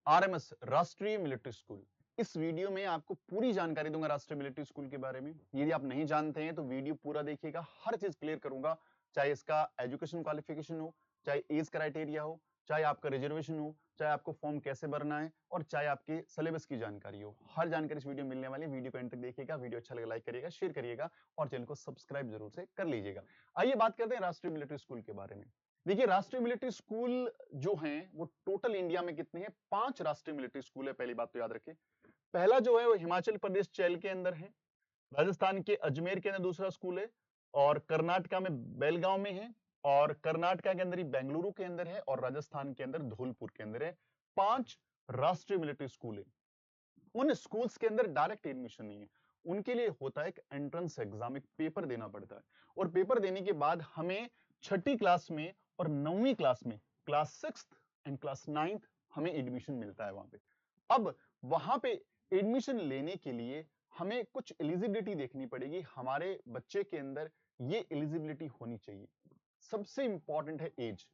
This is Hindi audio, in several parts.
आरएमएस राष्ट्रीय मिलिट्री स्कूल। इस वीडियो में आपको पूरी जानकारी दूंगा राष्ट्रीय मिलिट्री स्कूल के बारे में। यदि आप नहीं जानते हैं तो वीडियो पूरा देखिएगा, हर चीज क्लियर करूंगा, चाहे इसका एजुकेशन क्वालिफिकेशन हो, चाहे एज क्राइटेरिया हो, चाहे आपका रिजर्वेशन हो, चाहे आपको फॉर्म कैसे भरना है और चाहे आपके सिलेबस की जानकारी हो। हर जानकारी इस वीडियो में मिलने वाली है। वीडियो को एंड तक देखिएगा। वीडियो अच्छा लगे लाइक करिएगा, शेयर करिएगा और चैनल को सब्सक्राइब जरूर से कर लीजिएगा। आइए बात करते हैं राष्ट्रीय मिलिट्री स्कूल के बारे में। देखिए, राष्ट्रीय मिलिट्री स्कूल जो हैं वो टोटल इंडिया में कितने हैं? 5 राष्ट्रीय मिलिट्री स्कूल है। पहली बात तो याद रखें। पहला जो है वो हिमाचल प्रदेश चैल के अंदर है, राजस्थान के अजमेर के अंदर दूसरा स्कूल है, और कर्नाटका में बेलगांव में है, और कर्नाटका के अंदर ही बेंगलुरु के अंदर है, और राजस्थान के अंदर धौलपुर के अंदर है। 5 राष्ट्रीय मिलिट्री स्कूल है। उन स्कूल्स के अंदर डायरेक्ट एडमिशन नहीं है, उनके लिए होता है एक एंट्रेंस एग्जाम, एक पेपर देना पड़ता है, और पेपर देने के बाद हमें छठी क्लास में और 9वीं क्लास में, क्लास 6 एंड क्लास 9 हमें एडमिशन मिलता है वहां पे। अब वहां पे एडमिशन लेने के लिए हमें कुछ एलिजिबिलिटी देखनी पड़ेगी, हमारे बच्चे के अंदर ये एलिजिबिलिटी होनी चाहिए। सबसे इंपॉर्टेंट है एज।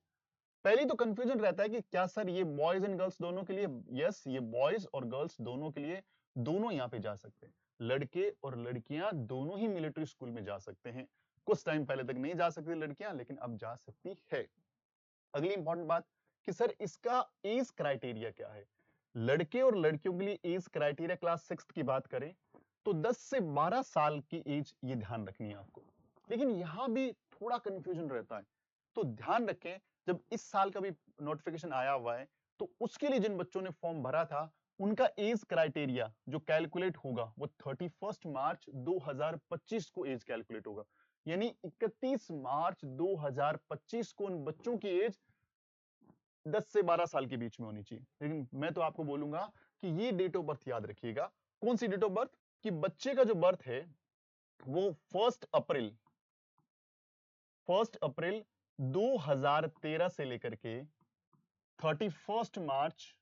पहले तो कंफ्यूजन रहता है कि क्या सर ये बॉयज एंड गर्ल्स दोनों के लिए? यस, ये बॉयज और गर्ल्स दोनों के लिए, दोनों यहाँ पे जा सकते हैं। लड़के और लड़कियां दोनों ही मिलिट्री स्कूल में जा सकते हैं। कुछ टाइम पहले तक नहीं जा सकती लड़कियां, लेकिन अब जा सकती है। अगली इंपॉर्टेंट बात कि सर इसका एज क्राइटेरिया क्या है? लड़के और लड़कियों के लिए एज क्राइटेरिया क्लास 6 की बात करें तो 10 से 12 साल की एज, ये ध्यान रखनी है आपको। लेकिन यहां भी थोड़ा कंफ्यूजन रहता है, तो ध्यान रखें, जब इस साल का भी नोटिफिकेशन आया हुआ है तो उसके लिए जिन बच्चों ने फॉर्म भरा था उनका एज क्राइटेरिया जो कैलकुलेट होगा वो 31 मार्च 2025 को एज कैलकुलेट होगा। यानी 31 मार्च 2025 को उन बच्चों की एज 10 से 12 साल के बीच में होनी चाहिए। लेकिन मैं तो आपको बोलूंगा कि ये डेट ऑफ बर्थ याद रखिएगा। कौन सी डेट ऑफ बर्थ? कि बच्चे का जो बर्थ है वो 1 अप्रैल 2013 से लेकर के 31 मार्च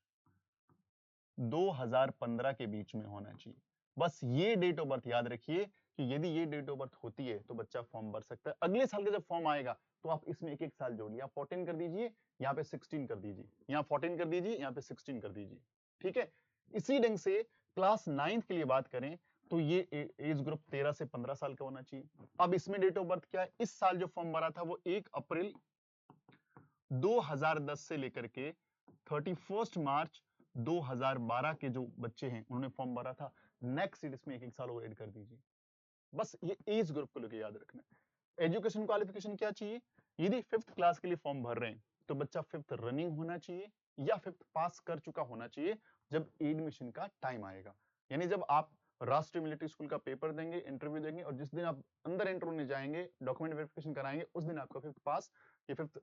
2015 के बीच में होना चाहिए। बस ये डेट ऑफ बर्थ याद रखिए कि यदि ये डेट ऑफ बर्थ होती है तो बच्चा फॉर्म भर सकता है। अगले साल का जब फॉर्म आएगा तो आप इसमें एक एक साल जोड़िए, आप 14 कर दीजिए, यहाँ पे 16 कर दीजिए, यहाँ 14 कर दीजिए, यहाँ पे 16 कर दीजिए। ठीक है। इसी ढंग से क्लास 9 के लिए बात करें तो ये एज ग्रुप 13 से 15 साल का होना चाहिए। अब इसमें डेट ऑफ बर्थ क्या है? इस साल जो फॉर्म भरा था वो 1 अप्रैल 2010 से लेकर के 31 मार्च 2012 के जो बच्चे हैं उन्होंने फॉर्म भरा था। नेक्स्ट इसमें एक एक साल और ऐड कर दीजिए। बस ये एज ग्रुप को लेकर याद रखना है। एजुकेशन क्वालिफिकेशन क्या चाहिए? यदि 5th क्लास के लिए फॉर्म भर रहे हैं तो बच्चा 5th रनिंग होना चाहिए या 5th पास कर चुका होना चाहिए जब एडमिशन का टाइम आएगा। यानी जब आप राष्ट्रीय मिलिट्री स्कूल का पेपर देंगे, इंटरव्यू देंगे, और जिस दिन आप अंदर एंटर होने जाएंगे, डॉक्यूमेंट वेरिफिकेशन कराएंगे, उस दिन आपका 5th पास या 5th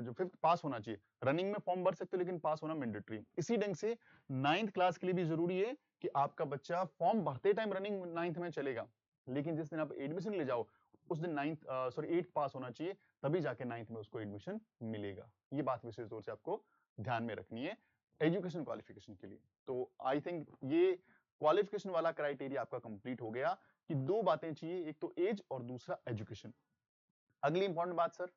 जो 5th पास होना चाहिए। रनिंग में फॉर्म भर सकते हो लेकिन पास होना मैंडेटरी। इसी ढंग से 9th क्लास के लिए भी जरूरी है कि आपका बच्चा फॉर्म भरते टाइम रनिंग 9th में चलेगा, लेकिन जिस दिन आप एडमिशन ले जाओ उस दिन 8th पास होना चाहिए, तभी जाके 9th में उसको एडमिशन मिलेगा। ये बात विशेष तौर से आपको ध्यान में रखनी है एजुकेशन क्वालिफिकेशन के लिए। तो आई थिंक ये क्वालिफिकेशन वाला क्राइटेरिया आपका कंप्लीट हो गया कि 2 बातें चाहिए, एक तो एज और दूसरा एजुकेशन। अगली इंपॉर्टेंट बात सर,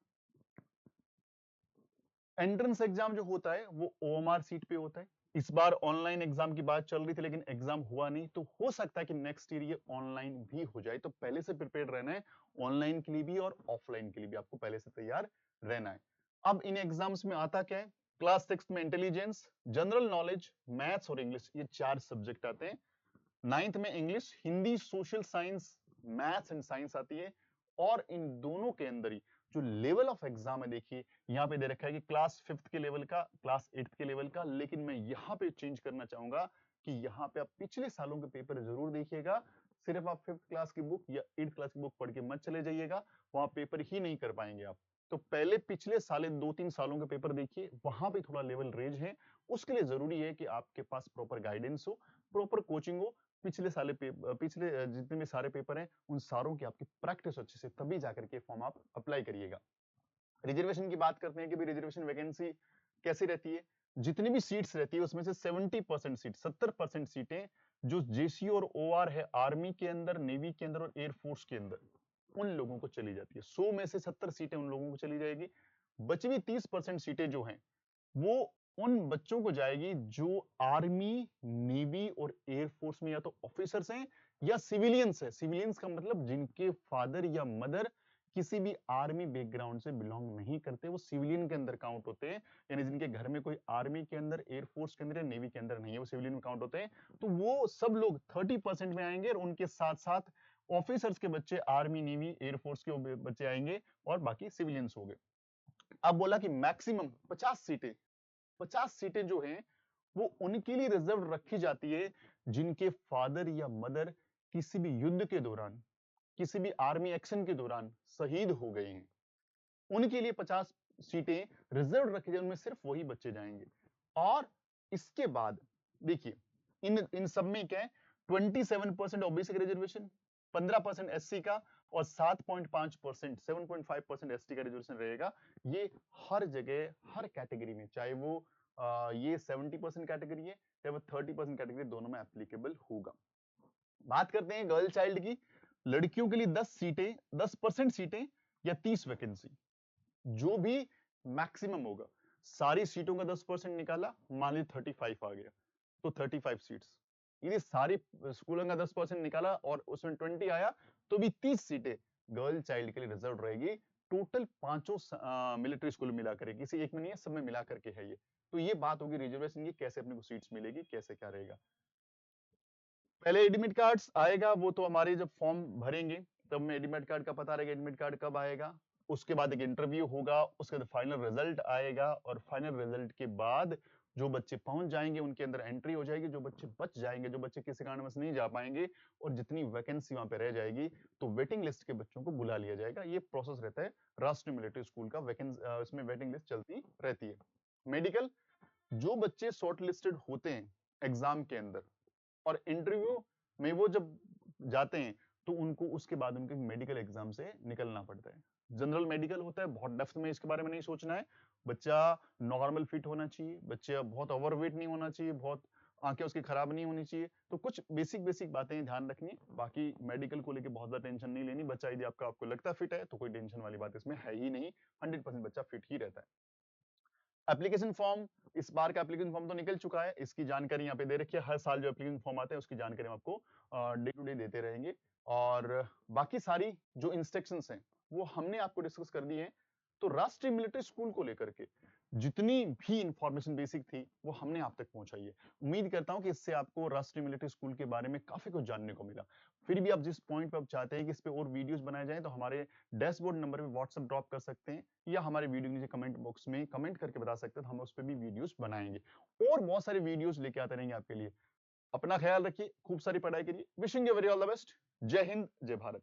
एंट्रेंस एग्जाम जो होता है वो ओएमआर सीट पे होता है। इस बार ऑनलाइन एग्जाम की बात चल रही थी लेकिन एग्जाम हुआ नहीं, तो हो सकता है कि नेक्स्ट ईयर ये ऑनलाइन भी हो जाए, तो पहले से प्रिपेयर रहना है। ऑनलाइन के लिए भी और ऑफलाइन के लिए भी आपको पहले से तैयार रहना है। अब इन एग्जाम्स में आता क्या है? क्लास 6 में इंटेलिजेंस, जनरल नॉलेज, मैथ्स और इंग्लिश, ये 4 सब्जेक्ट आते हैं। 9th में English, Hindi, social science, maths and science आती है। और इन दोनों के अंदर ही जो लेवल ऑफ एग्जाम है, देखिए यहाँ पे दे रखा है कि क्लास 5th के लेवल का, क्लास 8th के लेवल का, लेकिन मैं यहाँ पे चेंज करना चाहूंगा कि यहाँ पे आप पिछले सालों के पेपर जरूर देखिएगा। सिर्फ आप 5th क्लास की बुक या 8th क्लास की बुक पढ़ के मत चले जाइएगा, वहां पेपर ही नहीं कर पाएंगे आप। तो पहले पिछले साल 2-3 सालों के पेपर देखिए, वहां पे थोड़ा लेवल रेंज है। उसके लिए जरूरी है कि आपके पास प्रॉपर गाइडेंस हो, प्रॉपर कोचिंग हो, पिछले जितने भी सारे पेपर हैं उन सारों की आपकी प्रैक्टिस अच्छे से, तभी जाकर के फॉर्म आप अप्लाई करिएगा। रिजर्वेशन की बात करते हैं कि भी रिजर्वेशन वैकेंसी कैसी रहती है? जितनी भी सीट्स रहती है उसमें से 70% सीट, 70% सीटें जो जेसी और ओआर है, आर्मी के अंदर, नेवी के अंदर और एयरफोर्स के अंदर, उन लोगों को चली जाती है। 100 में से 70 सीटें उन लोगों को चली जाएगी। बची हुई 30% सीटें जो हैं वो उन बच्चों को जाएगी जो आर्मी, नेवी और एयरफोर्स में या तो ऑफिसर्स हैं या सिविलियंस है। सिविलियंस का मतलब जिनके फादर या मदर किसी भी आर्मी बैकग्राउंड से बिलोंग नहीं करते, वो सिविलियन के अंदर काउंट होते हैं। यानी जिनके घर में कोई आर्मी के अंदर, एयरफोर्स के अंदर या नेवी के अंदर नहीं है, वो सिविलियन में काउंट होते हैं। तो वो सब लोग 30% में आएंगे और उनके साथ साथ ऑफिसर्स के बच्चे, आर्मी, नेवी, एयरफोर्स के बच्चे आएंगे और बाकी सिविलियंस हो गए। अब बोला कि मैक्सिमम 50 सीटें जो हैं वो उनके लिए रिजर्व रखी जाती है जिनके फादर या मदर किसी भी युद्ध के दौरान, किसी भी आर्मी एक्शन के दौरान शहीद हो गए हैं। उनके लिए 50 सीटें रिजर्व रखी जाए, उनमें सिर्फ वही बच्चे जाएंगे। और इसके बाद देखिए, इन इन सब में क्या है, 27% ओबीसी का रिजर्वेशन, 15% एससी का और 7.5%, 7.5% एसटी का रिजर्वेशन रहेगा। ये हर जगह, हर कैटेगरी में, चाहे वो ये 70% कैटेगरी है चाहे वो 30% कैटेगरी, दोनों में एप्लीकेबल होगा। बात करते हैं गर्ल चाइल्ड की। लड़कियों के लिए 10 सीटें, 10% सीटें या 30 वैकेंसी, जो भी मैक्सिमम होगा। सारी सीटों का 10% निकाला, मान लीजिए 35 आ गया, तो 35 सीट्स। यदि सारी स्कूलों का 10% निकाला और उसमें 20 आया, तो भी 30 सीटें गर्ल चाइल्ड के लिए रिजर्व रहेगी। टोटल पांचों मिलिट्री स्कूल मिला करके, किसी एक में नहीं है, सब में मिला करके है ये। तो ये बात होगी रिजर्वेशन की, कैसे अपने को सीट्स मिलेगी, कैसे क्या रहेगा। पहले एडमिट कार्ड्स आएगा, वो तो हमारे जब फॉर्म भरेंगे तब में एडमिट कार्ड का पता रहेगा, एडमिट कार्ड कब आएगा। उसके बाद एक इंटरव्यू होगा, उसके बाद फाइनल रिजल्ट आएगा और फाइनल रिजल्ट के बाद जो बच्चे पहुंच जाएंगे उनके अंदर एंट्री हो जाएगी। जो बच्चे बच जाएंगे, जो बच्चे किसी कारणवश नहीं जा पाएंगे और जितनी वैकेंसी वहां पे रह जाएगी, तो वेटिंग लिस्ट के बच्चों को बुला लिया जाएगा। ये प्रोसेस रहता है राष्ट्रीय मिलिट्री स्कूल का। वैकेंसी इसमें वेटिंग लिस्ट चलती रहती है। मेडिकल, जो बच्चे शॉर्ट लिस्टेड होते हैं एग्जाम के अंदर और इंटरव्यू में वो जब जाते हैं, तो उनको उसके बाद उनके मेडिकल एग्जाम से निकलना पड़ता है। जनरल मेडिकल होता है, बहुत डेप्थ में इसके बारे में नहीं सोचना है। बच्चा नॉर्मल फिट होना चाहिए, बच्चा बहुत ओवरवेट नहीं होना चाहिए, बहुत आंखें उसकी खराब नहीं होनी चाहिए। तो कुछ बेसिक बेसिक बातें ध्यान रखनी है। बाकी मेडिकल को लेकर बहुत ज्यादा टेंशन नहीं लेनी। बच्चा यदि आपको लगता फिट है तो कोई टेंशन वाली बात इसमें है ही नहीं। 100% बच्चा फिट ही रहता है। एप्लीकेशन फॉर्म, इस बार का एप्लीकेशन फॉर्म तो निकल चुका है, इसकी जानकारी यहाँ पे दे रखी है। हर साल जो एप्लीकेशन फॉर्म आते हैं उसकी जानकारी हम आपको डे टू डे देते रहेंगे। और बाकी सारी जो इंस्ट्रक्शंस हैं वो हमने आपको डिस्कस कर दी है। तो राष्ट्रीय मिलिट्री स्कूल को लेकर के जितनी भी इंफॉर्मेशन बेसिक थी वो हमने आप तक पहुंचाई है। उम्मीद करता हूं कि इससे आपको राष्ट्रीय मिलिट्री स्कूल के बारे में काफी कुछ जानने को मिला। फिर भी आप जिस पॉइंट पे आप चाहते हैं कि इस पे और वीडियोस बनाए जाएं, तो हमारे डैशबोर्ड नंबर पे व्हाट्सएप ड्रॉप कर सकते हैं या हमारे वीडियो नीचे कमेंट बॉक्स में कमेंट करके बता सकते हैं, तो हम उस पर भी वीडियोस बनाएंगे और बहुत सारे वीडियोस लेके आते रहेंगे आपके लिए। अपना ख्याल रखिए, खूब सारी पढ़ाई करिए। Wishing you very all the best. जय हिंद, जय भारत।